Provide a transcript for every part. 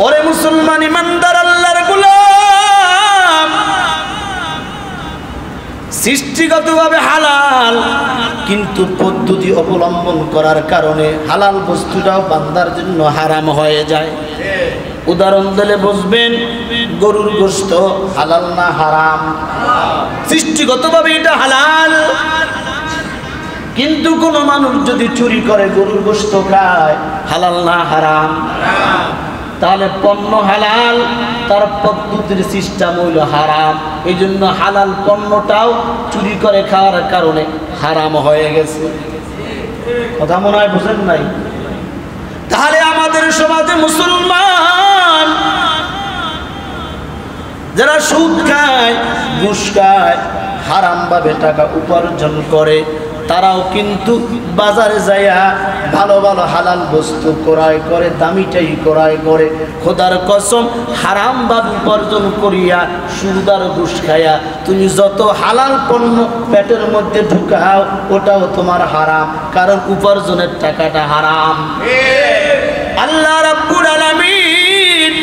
ওরে মুসলমান ইমানদার আল্লাহর গোলাম, সৃষ্টিগতভাবে হালাল, কিন্তু পদ্ধতি অবলম্বন করার কারণে হালাল বস্তুটাও বান্দার জন্য হারাম হয়ে যায়। উদাহরণ দিলে বুঝবেন, গরুর গোশত হালাল না হারাম? সৃষ্টিগতভাবে এটা হালাল, কিন্তু কোন মানুষ যদি চুরি করে গরুর গোশত খায়, হালাল না হারাম? তাহলে পণ্য হালাল, তার পদ্ধতির সিস্টেম হইল হারাম। এই জন্য হালাল পণ্যটাও চুরি করে খাওয়ার কারণে হারাম হয়ে গেছে। কথা মনে হয় বুঝেন নাই? তাহলে আমাদের সমাজে মুসলমান যারা সুদ খায়, ঘুষ খায়, হারাম ভাবে টাকা উপার্জন করে, তারাও কিন্তু বাজারে যাইয়া ভালো ভালো হালাল বস্তু ক্রয় করে, দামিটাই ক্রয় করে। খোদার কসম, হারাম ভাবে উপার্জন করিয়া সুদ আর ঘুষ খাইয়া তুমি যত হালাল পণ্য পেটের মধ্যে ঢুকাও, ওটাও তোমার হারাম, কারণ উপার্জনের টাকাটা হারাম। আল্লাহ রাব্বুল আলামিন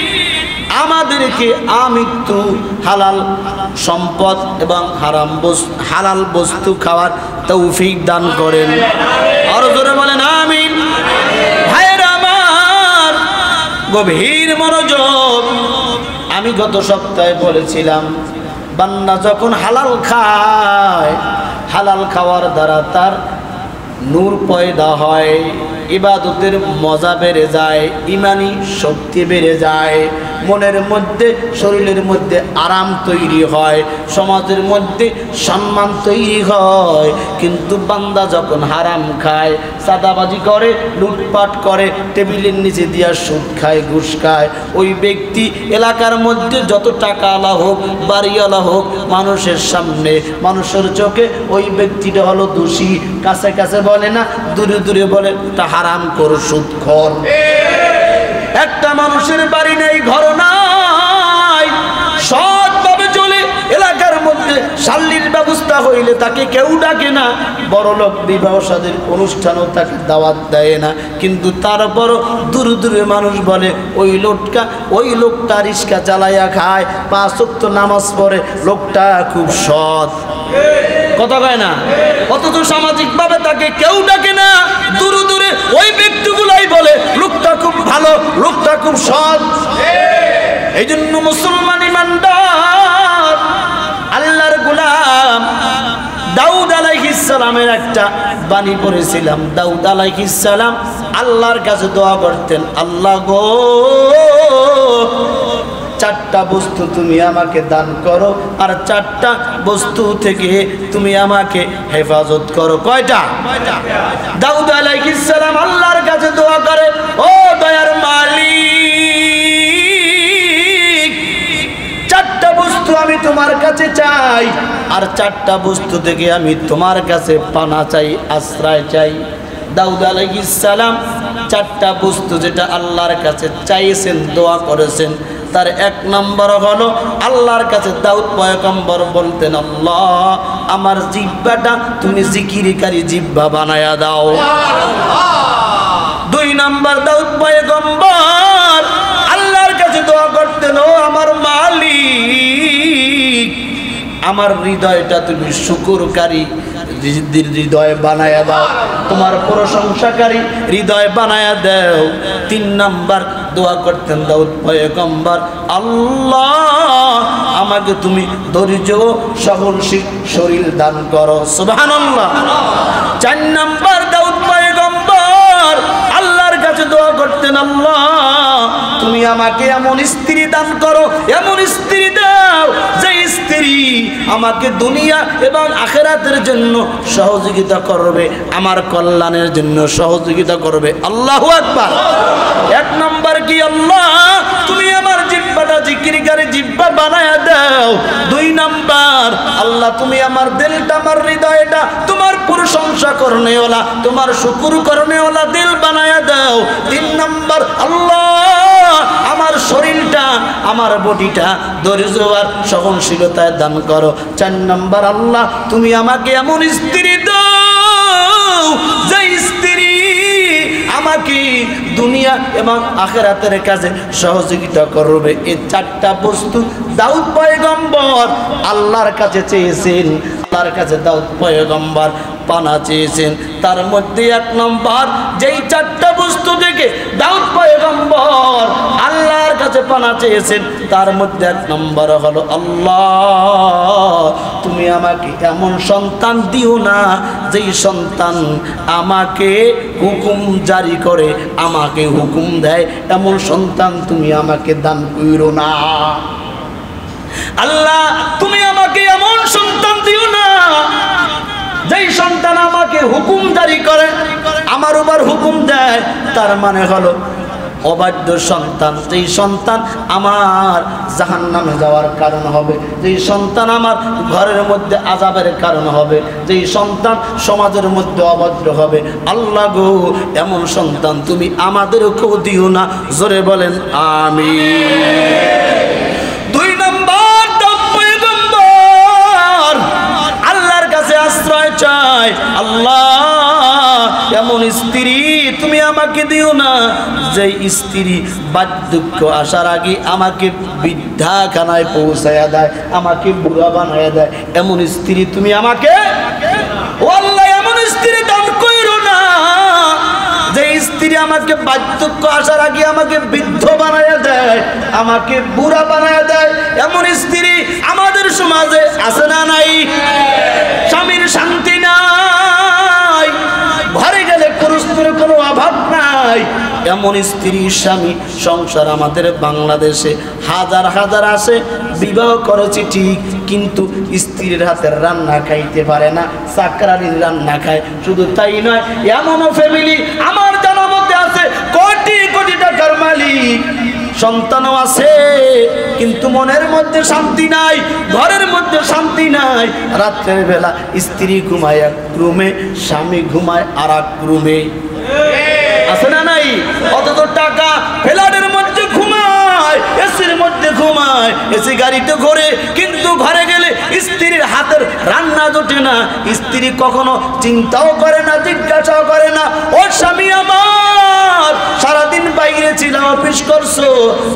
আমাদেরকে আমৃত্যু হালাল সম্পদ এবং হালাল বস্তু খাওয়ার তৌফিক দান করেন। আরো জোরে বলেন আমিন। ভাইরা আমার, গভীর মনোযোগ। আমি গত সপ্তাহে বলেছিলাম, বান্দা যখন হালাল খায়, হালাল খাওয়ার দ্বারা তার নূর পয়দা হয়, ইবাদতের মজা বেড়ে যায়, ইমানি শক্তি বেড়ে যায়, মনের মধ্যে শরীরের মধ্যে আরাম তৈরি হয়, সমাজের মধ্যে সম্মান তৈরি হয়। কিন্তু বান্দা যখন হারাম খায়, চাঁদাবাজি করে, লুটপাট করে, টেবিলের নিচে দিয়া সুদ খায়, ঘুষ খায়, ওই ব্যক্তি এলাকার মধ্যে যত টাকাওয়ালা হোক, বাড়িওয়ালা হোক, মানুষের সামনে, মানুষের চোখে ওই ব্যক্তিটা হলো দোষী। কাছে কাছে বলে না, দূরে দূরে বলে তা হারাম কর, সুদ খোর। একটা মানুষের বাড়ি নেই, ঘর নাই, সৎভাবে চলে, এলাকার মধ্যে শাল্লির ব্যবস্থা হইলে তাকে কেউ ডাকে না, বড়লোক বিবাহ শাদীর অনুষ্ঠানও তাকে দাওয়াত দেয় না, কিন্তু তারপরও দূরে দূরে মানুষ বলে ওই লোকটা রিস্কা চালাইয়া খায়, 5 ওয়াক্ত নামাজ পড়ে, লোকটা খুব সৎ। কথা কয় না? অথচ সামাজিকভাবে তাকে কেউ ডাকে না, দূরে দূরে ওই ব্যক্তিগুলাই বলে লোকটা খুব ভালো, লোকটা খুব সৎ। এই জন্য মুসলমান ইমানদার আল্লাহর গোলাম, দাউদ আলাইহিস সালামের একটা বাণী পড়েছিলাম। দাউদ আলাইহিস সালাম আল্লাহর কাছে দোয়া করতেন, আল্লাহ গো, 4টা বস্তু তুমি আমাকে দান করো, আর 4টা বস্তু থেকে তুমি আমাকে হেফাজত করো। কয়টা? দাউদ আলাইহিস সালাম আল্লাহর কাছে দোয়া করে, ও দয়ার মালিক, 4টা বস্তু আমি তোমার কাছে চাই, আর 4টা বস্তু থেকে আমি তোমার কাছে পানা চাই, আশ্রয় চাই। দাউদ আলাইহিস সালাম 4টা বস্তু যেটা আল্লাহর কাছে চাইছেন, দোয়া করেছেন, তার 1 নম্বর হলো আল্লাহর কাছে দাউদ পয়গম্বর বলতেন, আল্লাহ আমার জিহ্বাটা তুমি জিকিরকারী জিহ্বা বানায়া দাও। 2 নম্বর দাউদ পয়গম্বর আল্লাহর কাছে দোয়া করতেন, ও আমার মালিক, আমার হৃদয়টা তুমি শুকরকারী হৃদয় বানায়া দাও, তোমার প্রশংসাকারী হৃদয় বানায়া দাও। 3 নম্বর দোয়া করতেন দাউদ পয়গম্বর, আল্লাহ আমাকে তুমি ধৈর্য সহনশীল শরীর দান করো। সুবহানাল্লাহ। 4 নম্বর দাউদ পয়গম্বর আল্লাহর কাছে দোয়া করতেন, আল্লাহ তুমি আমাকে এমন স্ত্রী দান করো, এমন স্ত্রী দাও যে স্ত্রী আমাকে দুনিয়া এবং আখিরাতের জন্য সহযোগিতা করবে, আমার কল্যাণের জন্য সহযোগিতা করবে। আল্লাহু আকবার। 1 নম্বর কি, আল্লাহ তুমি আমার জিহ্বাটা জিকিরকারী জিহ্বা বানায়া দাও। 2 নম্বর, আল্লাহ তুমি আমার দিলটা, আমার হৃদয়টা তোমার প্রশংসা করনেওয়ালা, তোমার শুকর করনেওয়ালা দিল বানায়া দাও। 3 নম্বর, আল্লাহ আমার শরীরটা, আমার বডিটা ধৈর্য আর সহনশীলতায় দান করো। 4 নম্বর, আল্লাহ তুমি আমাকে এমন স্ত্রী দাও যে স্ত্রী আমাকে দুনিয়া এবং আখিরাতের কাছে সহযোগিতা করবে। এই চারটা বস্তু দাউদ পয়গম্বর আল্লাহর কাছে চেয়েছেন। আল্লাহর কাছে দাউদ পয়গম্বর পানা চেয়েছেন। তার মধ্যে এক নম্বর, যেই চারটা বস্তু থেকে দাউদ পয়গম্বর আল্লাহর কাছে পানা চেয়েছেন, তার মধ্যে এক নম্বর হলো, আল্লাহ তুমি আমাকে এমন সন্তান দিও না যেই সন্তান আমাকে হুকুম জারি করে, আমাকে হুকুম দেয়, এমন সন্তান তুমি আমাকে দান কইরো না। আল্লাহ তুমি আমাকে এমন সন্তান দিও না যেই সন্তান আমাকে হুকুম জারি করে, আমার উপর হুকুম দেয়। তার মানে হলো অবাধ্য সন্তান, যেই সন্তান আমার জাহান্নামে যাওয়ার কারণ হবে, যেই সন্তান আমার ঘরের মধ্যে আযাবের কারণ হবে, যেই সন্তান সমাজের মধ্যে অভদ্র হবে। আল্লাহ গো, এমন সন্তান তুমি আমাদেরকেও দিও না। জোরে বলেন আমিন। দুই নম্বর, দাউদ পয়গম্বর আল্লাহর কাছে আশ্রয় চায়, আল্লাহ এমন স্ত্রী তুমি আমাকে দিও না যেই স্ত্রী বার্ধক্য আসার আগে আমাকে বৃদ্ধাখানায় পৌঁছায়া দেয়, আমাকে বুড়া বানায়া দেয়। এমন স্ত্রী তুমি আমাকে, ও আল্লাহ এমন স্ত্রী দান কইরো না যে স্ত্রী আমাকে বার্ধক্য আসার আগে আমাকে বৃদ্ধ বানায়া দেয়, আমাকে বুড়া বানায়া দেয়। এমন স্ত্রী আমাদের সমাজে আছে না নাই? স্বামীর শান্তি নাই, ঘরে গেলে পুরুষের কোনো অভাব নাই, এমন স্ত্রী স্বামী সংসার আমাদের বাংলাদেশে হাজার হাজার আসে। বিবাহ করেছি ঠিক, কিন্তু স্ত্রীর হাতের রান্না খাইতে পারে না, চাকরানির রান্না খায়। শুধু তাই নয়, এমনও ফ্যামিলি আমার জানা মধ্যে আছে, কোটি কোটি টাকার মালিক, সন্তানও আছে, কিন্তু মনের মধ্যে শান্তি নাই, ঘরের মধ্যে শান্তি নাই। রাত্রের বেলা স্ত্রী ঘুমায় এক রুমে, স্বামী ঘুমায় আর এক রুমে, আছে না নাই? অথচ টাকা ফ্ল্যাটের মধ্যে ঘুমায়, এসির মধ্যে ঘুমায়, এসি গাড়িতে ঘোরে, কিন্তু ঘরে গেলে স্ত্রীর হাতের রান্না জোটে না। স্ত্রী কখনো চিন্তাও করে না, জিজ্ঞাসাও করে না, ও স্বামী আমার সারাদিন বাইরে ছিলাম, অফিস করছো,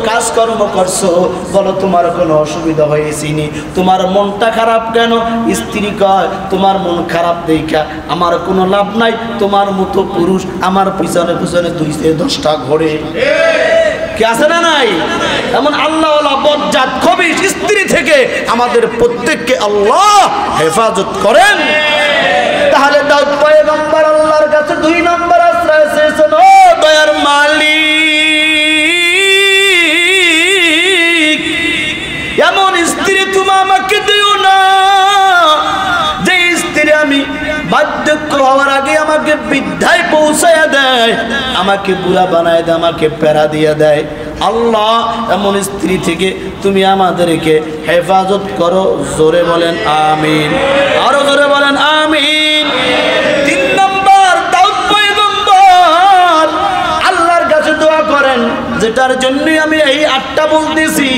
কাজকর্ম করছো, বলো তোমার কোনো অসুবিধা হয়েছিনি, তোমার মনটা খারাপ কেন? স্ত্রী কয়, তোমার মন খারাপ দেখা আমার কোনো লাভ নাই, তোমার মতো পুরুষ আমার পিছনে পিছনে 2-10টা ঘোরে। কি আছে না নাই? এমন আল্লাহওয়ালা বজ্জাত খবিশ স্ত্রী থেকে আমাদের প্রত্যেককে আল্লাহ হেফাজত করেন। তাহলে দাউদ পয়গম্বর আল্লাহর কাছে 2 নম্বর আশ্রয় চেয়েছেন, ও দয়ার মালিক এমন স্ত্রী তুমি আমাকে দিও না যে স্ত্রী আমি বার্ধক্য হওয়ার আগে আমাকে বৃদ্ধায় পৌঁছায়া দেয়, আমাকে বুড়া বানায় দেয়, আমাকে প্যারা দিয়ে দেয়। আল্লাহ এমন স্ত্রী থেকে তুমি আমাদেরকে হেফাজত করো। জোরে বলেন আমিন, আরো জোরে বলেন আমিন। 3 নম্বর, দাউদ পয়গম্বর আল্লাহর কাছে দোয়া করেন, যেটার জন্য আমি এই 8টা বলতেছি,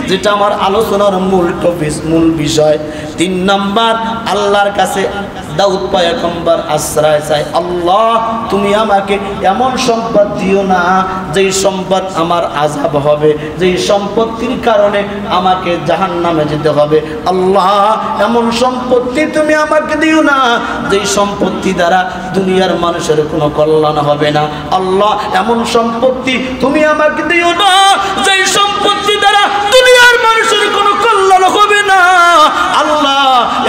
যেটা আমার আলোচনার মূল টপিক, মূল বিষয়। 3 নম্বর, আল্লাহর কাছে দাউদ পয়গম্বর আশ্রয় চাই, আল্লাহ তুমি আমাকে এমন সম্পদ দিও না যেই সম্পদ আমার আযাব হবে, যেই সম্পত্তির কারণে আমাকে জাহান্নামে যেতে হবে। আল্লাহ এমন সম্পত্তি তুমি আমাকে দিও না যেই সম্পত্তি দ্বারা দুনিয়ার মানুষের কোনো কল্যাণ হবে না। আল্লাহ এমন সম্পত্তি তুমি আমাকে দিও না যেই সম্পত্তি দ্বারা দুনিয়ার মানুষের কোনো কল্যাণ হবে না। আল্লাহ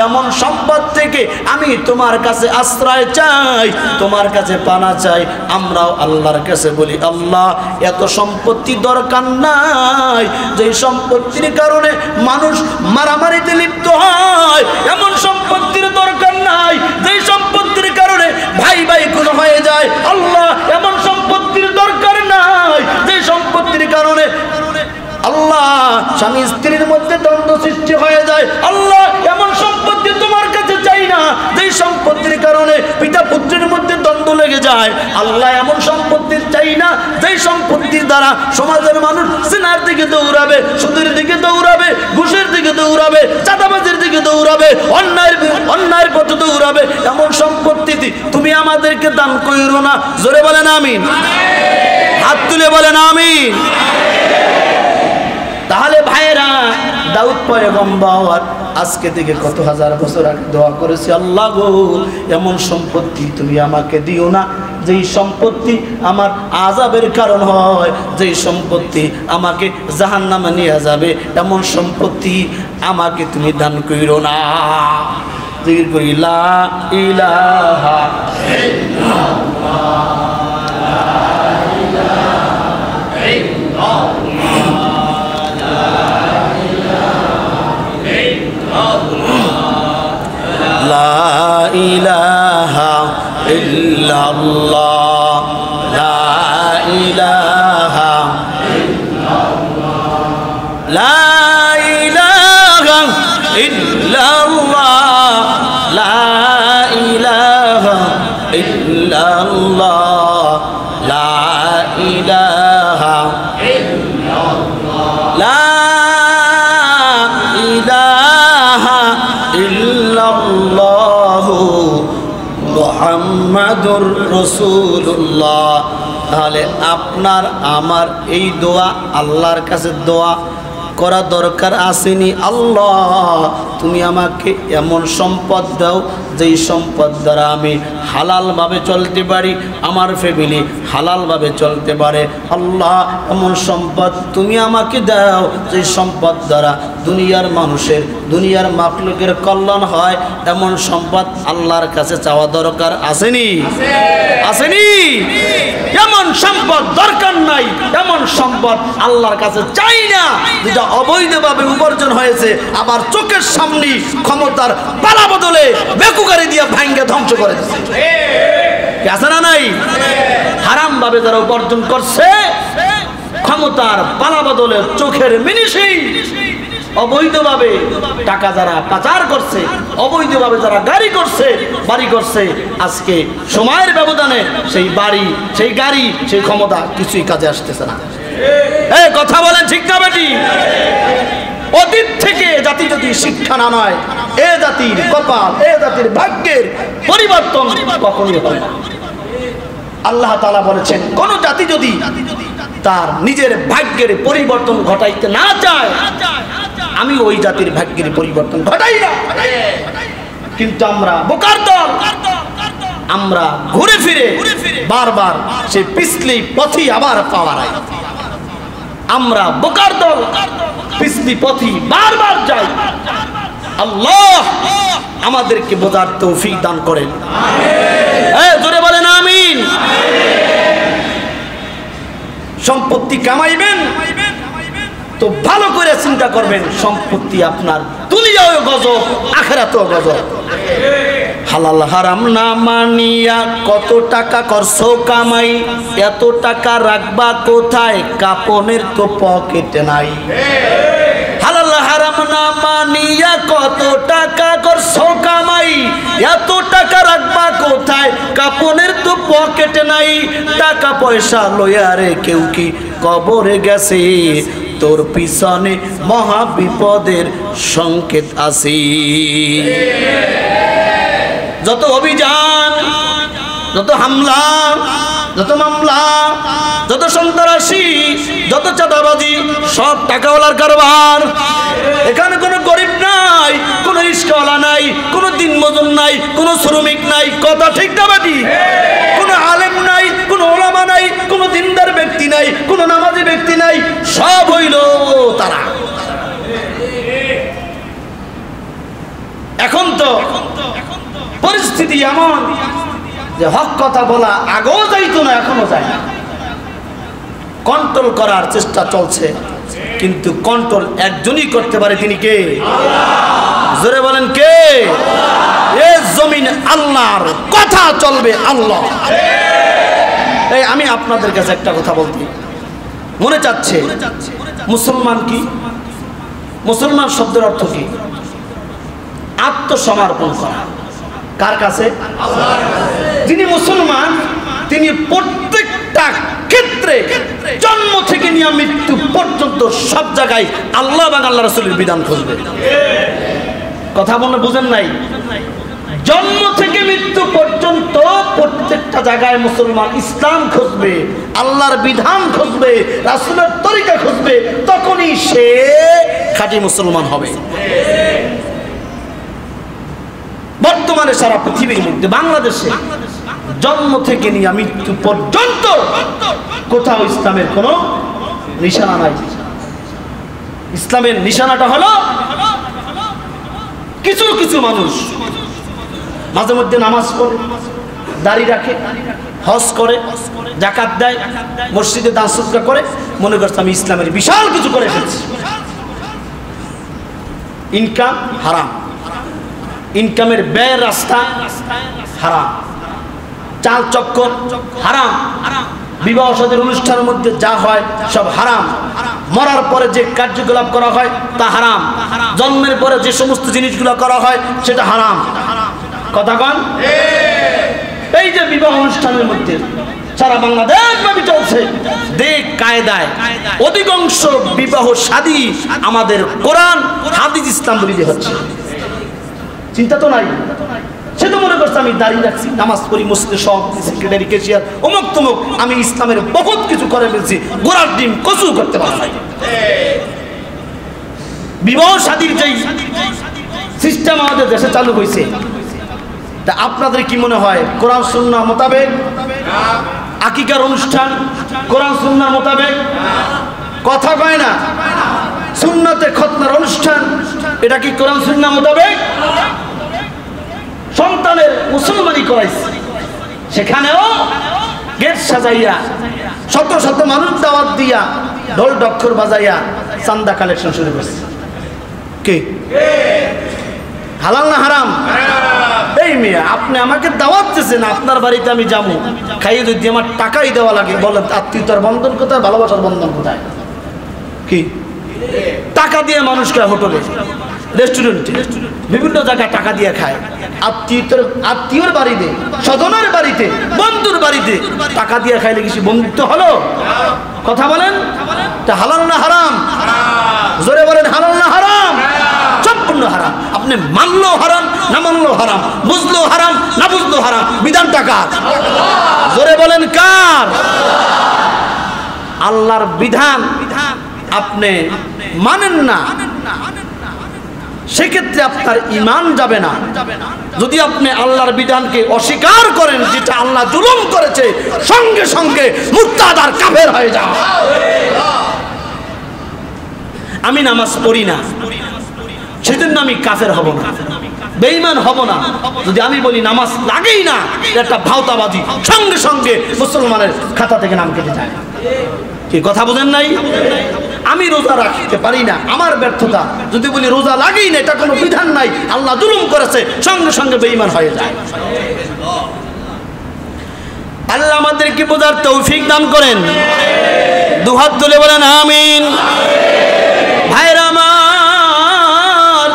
এমন সম্পদ থেকে আমি তোমার কাছে আশ্রয় চাই, তোমার কাছে পানা চাই। আমরাও আল্লাহর কাছে বলি, আল্লাহ এত সম্পত্তি দরকার নাই যে সম্পত্তির কারণে মানুষ মারামারিতে লিপ্ত হয়, এমন সম্পত্তির দরকার নাই যে সম্পত্তির কারণে ভাই ভাই খুন হয়ে যায়। আল্লাহ এমন সম্পত্তির দরকার নাই যে সম্পত্তির কারণে আল্লাহ স্বামী স্ত্রীর মধ্যে দ্বন্দ্ব সৃষ্টি হয়ে যায়। আল্লাহ এমন সম্পত্তি তোমার কাছে চাই না যে সম্পত্তির কারণে পিতা পুত্রের মধ্যে দ্বন্দ্ব লেগে যায়। আল্লাহ এমন সম্পত্তি চাই না যে সম্পত্তির দ্বারা সমাজের মানুষ জিনার দিকে দৌড়াবে, সুদের দিকে দৌড়াবে, ঘুষের দিকে দৌড়াবে, চাঁদাবাজির দিকে দৌড়াবে, অন্যায়ের পথে দৌড়াবে, এমন সম্পত্তি তুমি আমাদেরকে দান কইরো না। জোরে বলেন আমিন, হাত তুলে বলেন আমিন। তাহলে ভাইরা, দাউদ পয়গম্বর আজকে থেকে কত হাজার বছর আগে দোয়া করেছে, আল্লাহ গো এমন সম্পত্তি তুমি আমাকে দিও না যেই সম্পত্তি আমার আযাবের কারণ হয়, যেই সম্পত্তি আমাকে জাহান্নামে নিয়ে যাবে, এমন সম্পত্তি আমাকে তুমি দান কইরো না। জিকির করি লা ইলাহা ইল্লাল্লাহ, লা ইলাহা ইল্লাল্লাহ, লা ইলাহা ইল্লাল্লাহ, লা ইলাহা ইল্লাল্লাহ, লা ইলাহা ইল্লাল্লাহ, লা ইলাহা ইল্লাল্লাহ, লা ইলাহা ইল্লাল্লাহ মুহাম্মাদুর রাসূলুল্লাহ। তাহলে আপনার আমার এই দোয়া আল্লাহর কাছে দোয়া করা দরকার আসেনি, আল্লাহ তুমি আমাকে এমন সম্পদ দাও যেই সম্পদ দ্বারা আমি হালালভাবে চলতে পারি, আমার ফ্যামিলি হালালভাবে চলতে পারে। আল্লাহ এমন সম্পদ তুমি আমাকে দাও যেই সম্পদ দ্বারা দুনিয়ার মানুষের, দুনিয়ার মাখলুকের কল্যাণ হয়, এমন সম্পদ আল্লাহর কাছে চাওয়া দরকার আসেনি, আসেনি? এমন সম্পদ দরকার নাই, এমন সম্পদ আল্লাহর কাছে চাই না যেটা অবৈধভাবে উপার্জন হয়েছে, আবার চোখের সামনে ক্ষমতার পালা বদলে বেকুকারি দিয়ে ভাঙ্গে ধ্বংস করে দিচ্ছে। আছে না নাই? হারাম ভাবে যারা উপার্জন করছে, ক্ষমতার পালা বদলে চোখের মিনিশেই অবৈধভাবে টাকা যারা পাচার করছে, অবৈধভাবে যারা বাড়ি করছে, আজকে সময়ের ব্যবধানে সেই বাড়ি, সেই গাড়ি, সেই ক্ষমতা কিছুই কাজে আসতেছে না। এই কথা বলেন ঠিক না বেটি? অতীত থেকে জাতি যদি শিক্ষা না নয়, এ জাতির কপাল, এ জাতির ভাগ্যের পরিবর্তন কখনোই হয় না। আল্লাহ তাআলা বলেছেন, কোন জাতি যদি তার নিজের ভাগ্যের পরিবর্তন ঘটাইতে না চায়, আমি ওই জাতির ভাগ্যের পরিবর্তন ঘটাই না। কিন্তু আমরা বোকার দল, আমরা ঘুরে ফিরে বারবার সেই পিছলি পথই আবার পাওয়ার। আমরা বোকার দল, পিছলি পথই বারবার যাই। আল্লাহ আমাদেরকে বোঝার তৌফিক দান করেন, জোরে বলেন আমিন। সম্পত্তি কামাইবেন তো ভালো করে চিন্তা করবেন, সম্পত্তি আপনার দুনিয়াও গজব, আখিরাতেও গজব। হালাল হারাম না মানিয়া কত টাকা করছো কামাই, এত টাকা রাখবা কোথায়, কাপনের তো পকেটে নাই। হালাল হারাম না মানিয়া কত টাকা করছো কামাই, এত টাকা রাখবা কোথায়, কাপনের তো পকেটে নাই। টাকা পয়সা লইয়া রে কেউ কি কবরে গেছে, তোর পিছনে মহা বিপদের সংকেত আছে। যত অভিযান, যত হামলা, যত মামলা, যত সন্ত্রাসী, যত চাঁদাবাজি, সব টাকাওয়ালার কারবার। এখানে কোনো গরিব নাই, কোনো রিস্কাওয়ালা নাই, কোনো দিনমজুর নাই, কোনো শ্রমিক নাই। কথা ঠিক না বাদি? কোনো আলেম নাই, কোনো ওলামা নাই, কোনো দিনদার ব্যক্তি নাই, কোনো নামাজি ব্যক্তি নাই, সব হইল তারা। এখন তো পরিস্থিতি এমন যে হক কথা বলা আগেও যাইতো না, এখনো যায় না। কন্ট্রোল করার চেষ্টা চলছে, কিন্তু কন্ট্রোল একজনই করতে পারে, তিনি কে? জোরে বলেন কে? এ জমিন আল্লাহর, কথা চলবে আল্লাহ। এই আমি আপনাদের কাছে একটা কথা বলতে মনে চাচ্ছে, মুসলমান কি? মুসলমান শব্দের অর্থ কি? আত্মসমর্পণ করা। কার কাছে? আল্লাহর কাছে। যিনি মুসলমান তিনি প্রত্যেকটা ক্ষেত্রে, জন্ম থেকে নিয়ে মৃত্যু পর্যন্ত সব জায়গায় আল্লাহ এবং আল্লাহ রাসূলের বিধান খুঁজবে। কথা বলে বুঝেন নাই? জন্ম থেকে মৃত্যু পর্যন্ত প্রত্যেকটা জায়গায় মুসলমান ইসলাম খুঁজবে, আল্লাহর বিধান খুঁজবে, রাসূলের তরিকা খুঁজবে, তখনই সে খাঁটি মুসলমান হবে। বর্তমানে সারা পৃথিবীর মধ্যে বাংলাদেশে জন্ম থেকে নিয়ে মৃত্যু পর্যন্ত কোথাও ইসলামের কোনো নিশানা নাই। ইসলামের নিশানাটা হলো কিছু কিছু মানুষ মাঝে মধ্যে নামাজ পড়ে, দাড়ি রাখে, হজ করে, যাকাত দেয়, মসজিদে দান সদকা করে, মনে করছে আমি ইসলামের বিশাল কিছু করে ফেলছি। ইনকাম হারাম, ইনকামের ব্যয়ের রাস্তা হারাম, চাল চক্কর হারাম, বিবাহ সাদের অনুষ্ঠানের মধ্যে যা হয় সব হারাম, মরার পরে যে কার্যকলাপ করা হয় তা হারাম, জন্মের পরে যে সমস্ত জিনিসগুলো করা হয় সেটা হারাম। কথা কন? এই যে বিবাহ অনুষ্ঠানের মধ্যে সারা বাংলাদেশ ব্যাপী চলছে দেখ কায়দায়, অধিকাংশ বিবাহ শাদী আমাদের কোরআন হাদিস ইসলাম বিরোধী হচ্ছে। চিন্তা তো নাই। সে তো মনে করছে আমি দাঁড়িয়ে রাখছি, নামাজ পড়ি, মসজিদে সব সেক্রেটারি, ক্যাশিয়ার, অমুক তমুক, আমি ইসলামের বহুত কিছু করে ফেলছি, গোড়ার ডিম কচু করতে পারা হয়। বিবাহ শাদীর যেই সিস্টেম আমাদের দেশে চালু হয়েছে, তা আপনাদের কি মনে হয় কোরআন সুন্নাহ মোতাবেক? আকিকার অনুষ্ঠান কোরআন সুন্নাহ মোতাবেক? কথা কয় না। সুন্নাতে খতনার অনুষ্ঠান এটা কি কোরআন সুন্নাহ মোতাবেক? সন্তানের মুসলমানি করাইছে, সেখানেও গেট সাজাইয়া শত শত মানুষ দাওয়াত দিয়া ঢোল ডক্কর বাজাইয়া চান্দা কালেকশন শুরু করছে। কে? হালাল না হারাম? এই মেয়ে, আপনি আমাকে দাওয়াত দিয়েছেন, আপনার বাড়িতে আমি যাবো, খাইয়ে যদি আমার টাকাই দেওয়া লাগে, বলেন আত্মীয়তার বন্ধন কোথায়, ভালোবাসার বন্ধন কোথায়? কি টাকা দিয়ে মানুষকে হোটেলে, রেস্টুরেন্টে, বিভিন্ন জায়গায় টাকা দিয়ে খায়, আত্মীয়র বাড়িতে, স্বজনের বাড়িতে, বন্ধুর বাড়িতে টাকা দিয়ে খাইলে কিছু বন্ধুত্ব হলো? কথা বলেন, তা হালাল না হারাম? জোরে বলেন, হালাল না হারাম? সম্পূর্ণ হারাম। আপনি মানলেও হারাম, না মানলেও হারাম, বুঝলেও হারাম, না বুঝলেও হারাম। বিধানটা কার? জোরে বলেন কার? আল্লাহর বিধান আপনি মানেন না, সেক্ষেত্রে আপনার ঈমান যাবে না। যদি আপনি আল্লাহর বিধানকে অস্বীকার করেন, যেটা আল্লাহ জুলুম করেছে, সঙ্গে সঙ্গে মুরতাদ আর কাফের হয়ে যাও। আমি নামাজ পড়ি না, সেজন্য আমি কাফের হব না, বেঈমান হব না। যদি আমি বলি নামাজ লাগেই না, একটা ভাওতাবাদী, সঙ্গে সঙ্গে মুসলমানের খাতা থেকে নাম কেটে যায়। কি কথা বুঝেন নাই? আমি রোজা রাখতে পারি না, আমার ব্যর্থতা। যদি বলি রোজা লাগেই না, এটা কোনো বিধান নাই, আল্লাহ জুলুম করেছে, সঙ্গে সঙ্গে বেঈমান হয়ে যায়। আল্লাহ আমাদেরকে বোঝার তৌফিক দান করেন। দুহাত তুলে বলেন আমিন। ভাইরা আমার,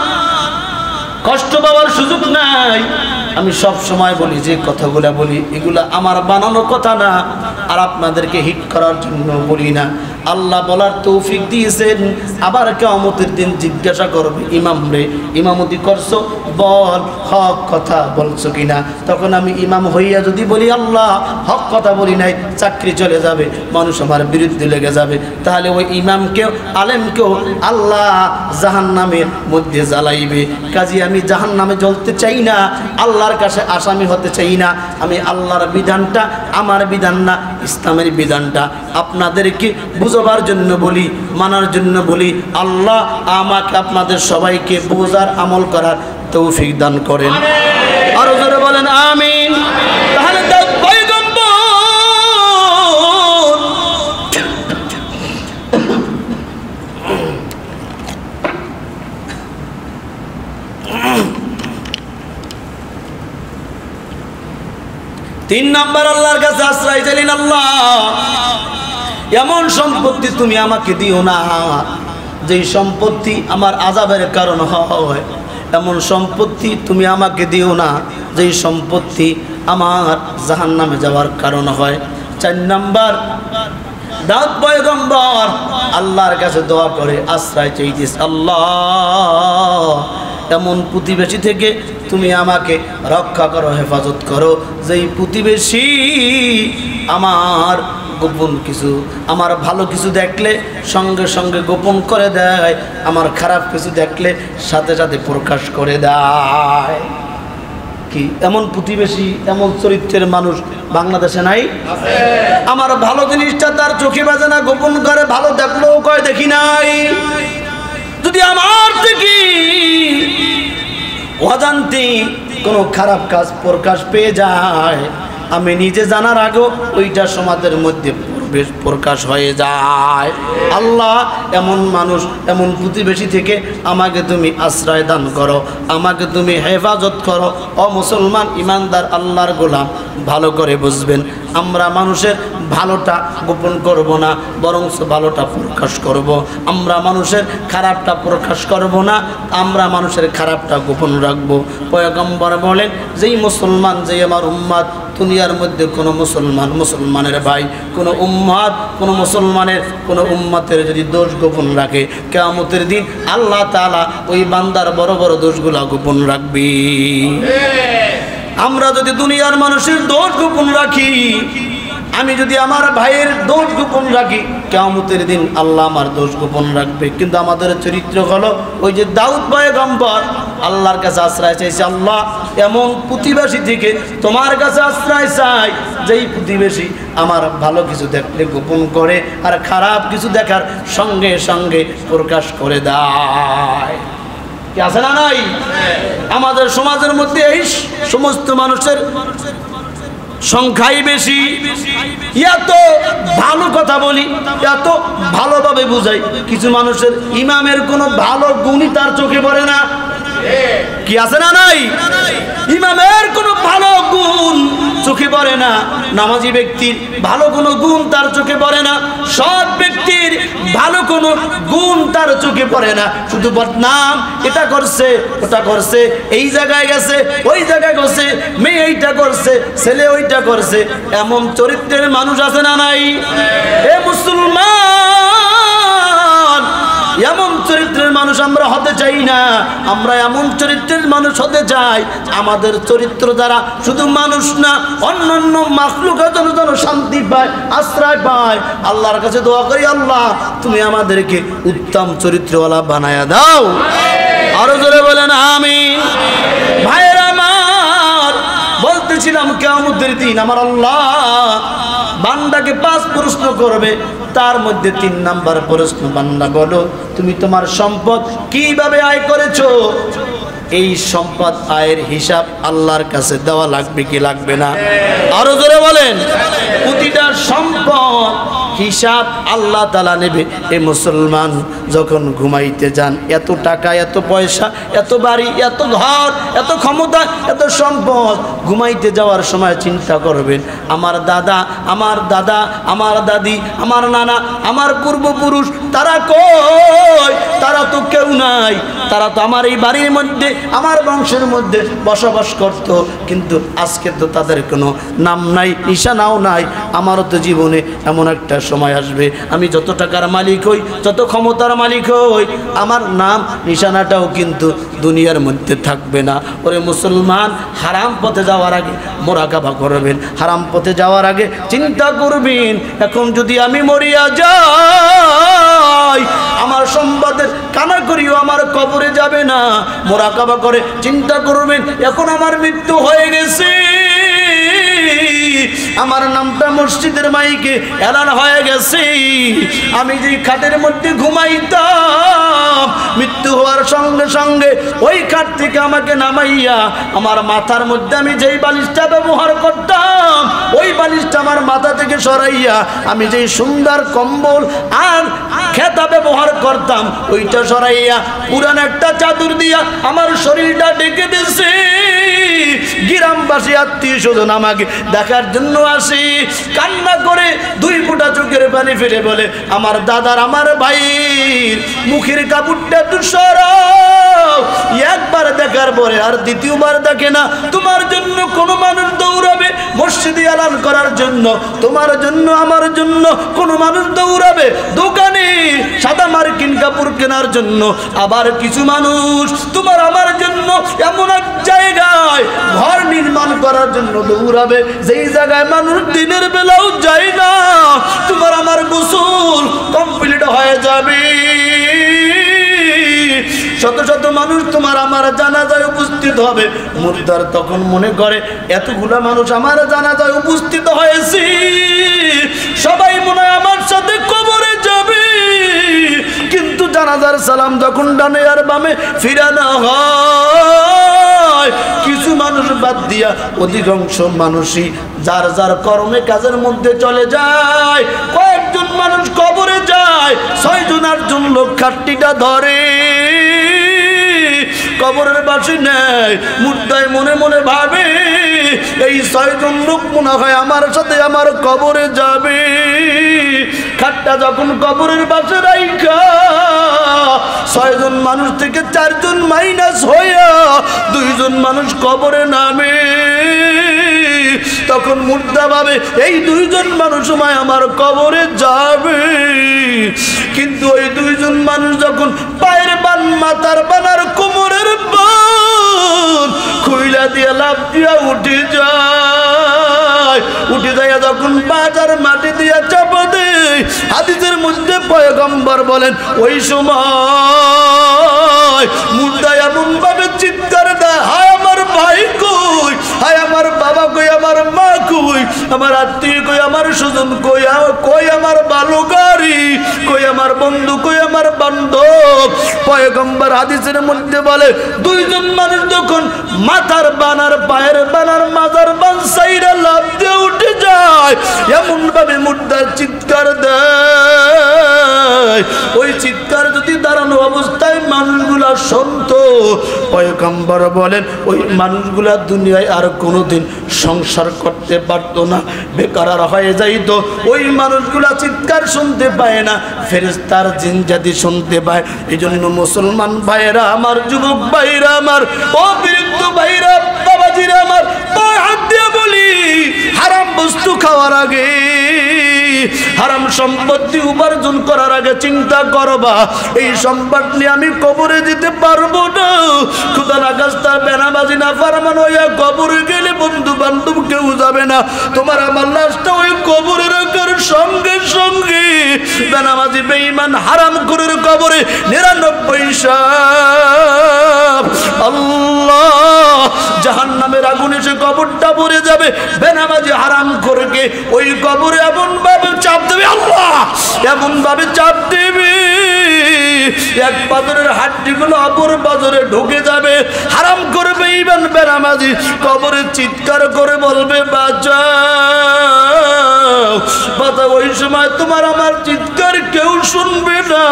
কষ্ট পাওয়ার সুযোগ নাই। আমি সব সময় বলি, যে কথাগুলো বলি এগুলা আমার বানানো কথা না, আর আপনাদেরকে হিট করার জন্য বলি না। আল্লাহ বলার তৌফিক দিয়েছেন। আবার কিয়ামতের দিন জিজ্ঞাসা করবে, ইমাম রে, ইমামতি করছো, বল হক কথা বলছো কিনা। তখন আমি ইমাম হইয়া যদি বলি আল্লাহ হক কথা বলি নাই, চাকরি চলে যাবে, মানুষ আমার বিরুদ্ধে লেগে যাবে, তাহলে ওই ইমামকেও আলেমকেও আল্লাহ জাহান্নামের মধ্যে জ্বালাইবে। কাজে আমি জাহান্নামে জ্বলতে চাই না, আল্লাহর কাছে আসামি হতে চাই না। আমি আল্লাহর বিধানটা আমার বিধান না, ইসলামের বিধানটা আপনাদেরকে বুঝাবার জন্য বলি, মানার জন্য বলি। আল্লাহ আমাকে আপনাদের সবাইকে বোঝার আমল করার তৌফিক দান করেন। আরো জোরে বলেন আমিন। তাহলে তিন নাম্বার, আল্লাহর কাছে আশ্রয় চাইলেন, আল্লাহ এমন সম্পত্তি তুমি আমাকে দিও না যেই সম্পত্তি আমার আযাবের কারণ হয়, এমন সম্পত্তি তুমি আমাকে দিও না যেই সম্পত্তি আমার জাহান্নামে যাওয়ার কারণ হয়। 4 নাম্বার, দাউদ পয়গম্বর আল্লাহর কাছে দোয়া করে আশ্রয় চাইতেছে, আল্লাহ এমন প্রতিবেশী থেকে তুমি আমাকে রক্ষা করো, হেফাজত করো, যেই প্রতিবেশী আমার গোপন কিছু, আমার ভালো কিছু দেখলে সঙ্গে সঙ্গে গোপন করে দেয়, আমার খারাপ কিছু দেখলে সাথে সাথে প্রকাশ করে দেয়। কি এমন প্রতিবেশী, এমন চরিত্রের মানুষ বাংলাদেশে নাই? আমার ভালো জিনিসটা তার চোখে বাজে না, গোপন করে, ভালো দেখলেও কয় দেখি নাই। যদি আমার থেকে অজান্তে কোনো খারাপ কাজ প্রকাশ পেয়ে যায়, আমি নিজে জানার আগেও ওইটা সমাজের মধ্যে প্রকাশ হয়ে যায়। আল্লাহ এমন মানুষ, এমন প্রতিবেশী থেকে আমাকে তুমি আশ্রয় দান করো, আমাকে তুমি হেফাজত করো। ও মুসলমান ইমানদার আল্লাহর গোলাম, ভালো করে বুঝবেন, আমরা মানুষের ভালোটা গোপন করব না, বরং ভালোটা প্রকাশ করব। আমরা মানুষের খারাপটা প্রকাশ করব না, আমরা মানুষের খারাপটা গোপন রাখবো। পয়গম্বর বলেন, যেই মুসলমান, যেই আমার উম্মাত, দুনিয়ার মধ্যে কোনো মুসলমান, মুসলমানের ভাই, কোনো উম্মাত, কোনো মুসলমানের, কোনো উম্মাতের যদি দোষ গোপন রাখে, কিয়ামতের দিন আল্লাহ তাআলা ওই বান্দার বড় বড় দোষগুলা গোপন রাখবি। আমরা যদি দুনিয়ার মানুষের দোষ গোপন রাখি, আমি যদি আমার ভাইয়ের দোষ গোপন রাখি, কিয়ামতের দিন আল্লাহ আমার দোষ গোপন রাখবে। কিন্তু আমাদের চরিত্র হলো ওই যে দাউদ পয়গম্বর আল্লাহর কাছে আশ্রয় চাইছে, আল্লাহ এমন প্রতিবেশী থেকে তোমার কাছে আশ্রয় চাই, যেই প্রতিবেশী আমার ভালো কিছু দেখলে গোপন করে আর খারাপ কিছু দেখার সঙ্গে সঙ্গে প্রকাশ করে দেয়। কি আছে না নাই? আমাদের সমাজের মধ্যে এই সমস্ত মানুষের সংখ্যাই বেশি। এত ভালো কথা বলি, এত ভালোভাবে বুঝাই, কিছু মানুষের ইমামের কোনো ভালো গুণই তার চোখে পড়ে না। কি আছে না নাই? ইমামের কোনো ভালো গুণ চোখে পড়ে না, নামাজি ব্যক্তির ভালো কোনো গুণ তার চোখে পড়ে না, সৎ ব্যক্তির ভালো কোনো গুণ তার চোখে পড়ে না। শুধু বদনাম, এটা করছে, ওটা করছে, এই জায়গায় গেছে, ওই জায়গায় গেছে, মেয়ে এইটা করছে, ছেলে ওইটা করছে। এমন চরিত্রের মানুষ আছে না নাই? এ মুসলমান, এমন চরিত্রের মানুষ আমরা হতে চাই না। আমরা এমন চরিত্রের মানুষ হতে চাই, আমাদের চরিত্র দ্বারা শুধু মানুষ না, অন্যান্য মাখলুকের জন্য যেন শান্তি পায়, আশ্রয় পায়। আল্লাহর কাছে দোয়া করি, আল্লাহ তুমি আমাদেরকে উত্তম চরিত্রওয়ালা বানায়া দাও। আরো জোরে বলেন আমিন। ভাইয়েরা আমার, বলতেছিলাম কিয়ামতের দিন আমার আল্লাহ বান্দাকে 5 প্রশ্ন করবে। তার মধ্যে 3 নাম্বার প্রশ্ন, বান্দা বলো তুমি তোমার সম্পদ কিভাবে আয় করেছো? এই সম্পদ আয়ের হিসাব আল্লাহর কাছে দেওয়া লাগবে কি লাগবে না? আরো জোরে বলেন। প্রতিটা সম্পদ হিসাব আল্লাহ তাআলা নেবে। এই মুসলমান যখন ঘুমাইতে যান, এত টাকা, এত পয়সা, এত বাড়ি, এত ঘর, এত ক্ষমতা, এত সম্পদ, ঘুমাইতে যাওয়ার সময় চিন্তা করবেন, আমার দাদা, আমার দাদা, আমার দাদি, আমার নানা, আমার পূর্বপুরুষ, তারা কই? তারা তো কেউ নাই। তারা তো আমার এই বাড়ির মধ্যে, আমার বংশের মধ্যে বসবাস করত, কিন্তু আজকে তো তাদের কোনো নাম নাই, নিশানাও নাই। আমারও তো জীবনে এমন একটা সময় আসবে, আমি যত টাকার মালিক হই, যত ক্ষমতার মালিক হই, আমার নাম নিশানাটাও কিন্তু দুনিয়ার মধ্যে থাকবে না। ওরে মুসলমান, হারাম পথে যাওয়ার আগে মোরাকাবা করবেন, হারাম পথে যাওয়ার আগে চিন্তা করবেন, এখন যদি আমি মরিয়া যাই, আমার সম্পদের কানাকড়িও আমার কবরে যাবে না। মোরাকাবা করে চিন্তা করবেন, এখন আমার মৃত্যু হয়ে গেছে, আমার নামটা মসজিদের মাইকে এলান হয়ে গেছে, আমি যে খাটের মধ্যে ঘুমাইতাম, মৃত্যু হওয়ার সঙ্গে সঙ্গে ওই খাট থেকে আমাকে নামাইয়া আমার মাথার মধ্যে আমি যেই বালিশটা ব্যবহার করতাম, ওই বালিশটা আমার মাথা থেকে সরাইয়া আমি যেই সুন্দর কম্বল আর খেতা ব্যবহার করতাম, ওইটা সরাইয়া পুরান একটা চাদর দিয়া আমার শরীরটা ঢেকে দিয়েছে। গ্রামবাসী, আত্মীয় স্বজন আমাকে দেখার জন্য আসি, কান্না করে 2 ফোঁটা চোখের পানি ফেলে বলে, আমার দাদার, আমার ভাইয়ের মুখের কাপড়টা একটু সরাও, একবার দেখার পরে আর দ্বিতীয়বার দেখে না। তোমার জন্য কোনো মানুষ দৌড়াবে মসজিদে এলান করার জন্য, তোমার জন্য আমার জন্য কোনো মানুষ দৌড়াবে দোকানে সাদা মার্কিন কাপড় কেনার জন্য, আবার কিছু মানুষ তোমার আমার জন্য এমন এক জায়গায় ঘর নির্মাণ করার জন্য দৌড়াবে যেই জায়গায় মানুষ দিনের বেলাও যায় না। তোমার আমার গোসল কমপ্লিট হয়ে যাবে, শত শত মানুষ তোমার আমার জানাজায় উপস্থিত হবে। মুর্দার তখন মনে করে এতগুলা মানুষ আমার জানাজায় উপস্থিত হয়েছে, সবাই মনে হয় আমার সাথে কবরে যাবে, কিন্তু জানাজার সালাম যখন ডানে আর বামে ফিরানো হয়, কিছু মানুষ বাদ দিয়া অধিকাংশ মানুষই যার যার কর্মে কাজের মধ্যে চলে যায়। কয়েকজন মানুষ কবরে যায়, 6 জন 8 জন লোক খাট্টিটা ধরে, কবরের বাসি নেয়। মুর্দায় মনে মনে ভাবে এই 6 জন লোক মনে হয় আমার সাথে আমার কবরে যাবে। খাটটা যখন কবরের বাসে রাইখা 6 জন মানুষ থেকে 4 জন মাইনাস হইয়া 2 জন মানুষ কবরে নামে, তখন মুর্দা ভাবে এই 2 জন মানুষ সময় আমার কবরে যাবে। কিন্তু ওই 2 জন মানুষ যখন পায়ের বান মাথার বানার কোমরের বান খুইলা দিয়ে লাফ দিয়া উঠে যায়, উঠে যায় যখন বাজার মাটি দিয়া চাপা দেয়, হাদিসের মধ্যে পয়গম্বর বলেন ওই সময় মুর্দা এমন ভাবে চিৎকার দেয়, হায় আমার ভাই কই, হায় আমার বাবা কই, আমার মা কই, আমার আত্মীয় কই, আমার স্বজন কই, কই আমার ভালো গাড়ি কই, আমার বন্ধু কই, আমার বান্ধব। পয়গম্বর হাদিসের মধ্যে বলে 2 জন মানুষ যখন মাথার বানার পায়ের বানার মাজার বান সাইরা লাফ দিয়ে উঠে যায়, এমন ভাবে মুর্দার চিৎকার দেয়, ওই চিৎকার যদি দাঁড়ানো অবস্থায় মানুষগুলা শুনত, পয়গম্বর বলেন ওই মানুষগুলা দুনিয়ায় আর কোনোদিন সংসার করতে পারত না, বেকার হয়ে যাইত। ওই মানুষগুলা চিৎকার শুনতে পায় না, ফেরেশতার জিন জাতি শুনতে পায়। এই জন্য মুসলমান ভাইরা আমার, যুবক ভাইরা আমার, ও বৃদ্ধ ভাইরা, বাবাজিরা আমার, হাত দিয়ে বলি হারাম বস্তু খাওয়ার আগে, হারাম সম্পত্তি উপার্জন করার আগে চিন্তা করবা এই সম্পদ নিয়ে আমি কবরে যেতে পারবো না। খুদা না গাছটা বেনাবাজি না ফারমান হইয়া কবরে গেলে বন্ধু বান্ধব কেউ যাবে না, তোমার আমার লাশটা ওই কবরে রাখার সঙ্গে সঙ্গে বেনাবাজি বেঈমান হারাম করে কবরে 99 সাপ আল্লাহ জাহান্নামের আগুনে সে কবরটা ভরে যাবে। বেনামাজি হারাম করে ওই কবরে এমন ভাবে চাপ দেবে, আল্লাহ এমন ভাবে চাপ দেবে এক পাথরের হাড্ডিগুলো অপর পাথরে ঢুকে যাবে। হারাম করবে ইমান বেনামাজি কবরে চিৎকার করে বলবে বাঁচাও বাঁচাও। ওই সময় তোমার আমার চিৎকার কেউ শুনবে না,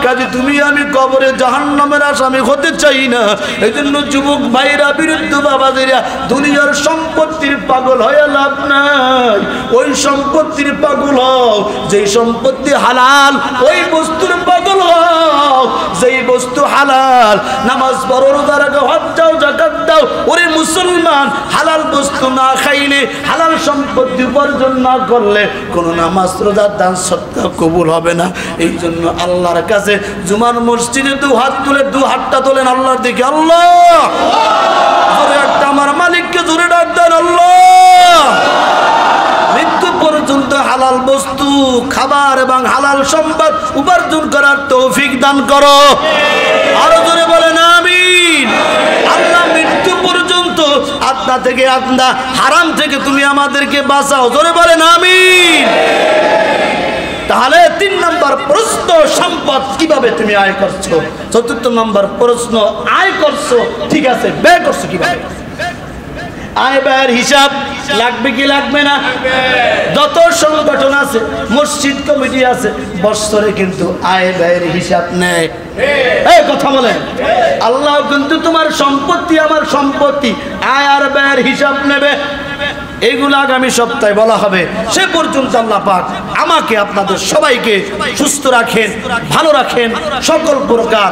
কাজে তুমি আমি কবরে জাহান্নামের আসামি হতে চাই না। এই জন্য যুবক ভাইরা, বিরুদ্ধ বাবাদেরা, দুনিয়ার সম্পত্তির পাগল হয়ে লাভ নাই। ওই সম্পত্তির পাগল হও যেই সম্পত্তি হালাল, ওই বস্তুর পাগল হও যেই বস্তু হালাল। নামাজ পড়ো, রোজা রাখো, হজ যাও, যাকাত দাও। ওরে মুসলমান, হালাল বস্তু না খাইলে, হালাল সম্পত্তি উপার্জন না করলে কোন নামাজ, রোজা, দান, সদকা কবুল হবে না। এই জন্য আল্লাহর কাছে জুমার মসজিদে 2 হাত তুলে, 2 হাতটা তোলেন আল্লাহর দিকে, আল্লাহ জোরে একটা আমার মালিককে জোরে ডাক দেন, আল্লাহ মৃত্যু পর্যন্ত হালাল বস্তু খাবার এবং হালাল সম্পদ উপার্জন করার তৌফিক দান করো। আরো জোরে বলেন আমিন। আল্লাহ মৃত্যু পর্যন্ত আপনা থেকে আপনা হারাম থেকে তুমি আমাদেরকে বাঁচাও, জোরে বলেন আমিন। তাহলে 3 নম্বর প্রশ্ন, সম্পদ কিভাবে তুমি আয় করছো। 4th নম্বর প্রশ্ন, আয় করছো ঠিক আছে, ব্যয় করছো কিভাবে। আয় ব্যয়ের হিসাব লাগবে কি লাগবে না। যত সংগঠন আছে, মসজিদ কমিটি আছে, বছরে কিন্তু আয় ব্যয়ের হিসাব নেয়। এই কথা বলেন, আল্লাহ কিন্তু তোমার সম্পত্তি আমার সম্পত্তি, আয় আর ব্যয়ের হিসাব নেবে। এইগুলো আগামী সপ্তাহে বলা হবে। সে পর্যন্ত আল্লাহ পাক আমাকে আপনাদের সবাইকে সুস্থ রাখেন, ভালো রাখেন, সকল প্রকার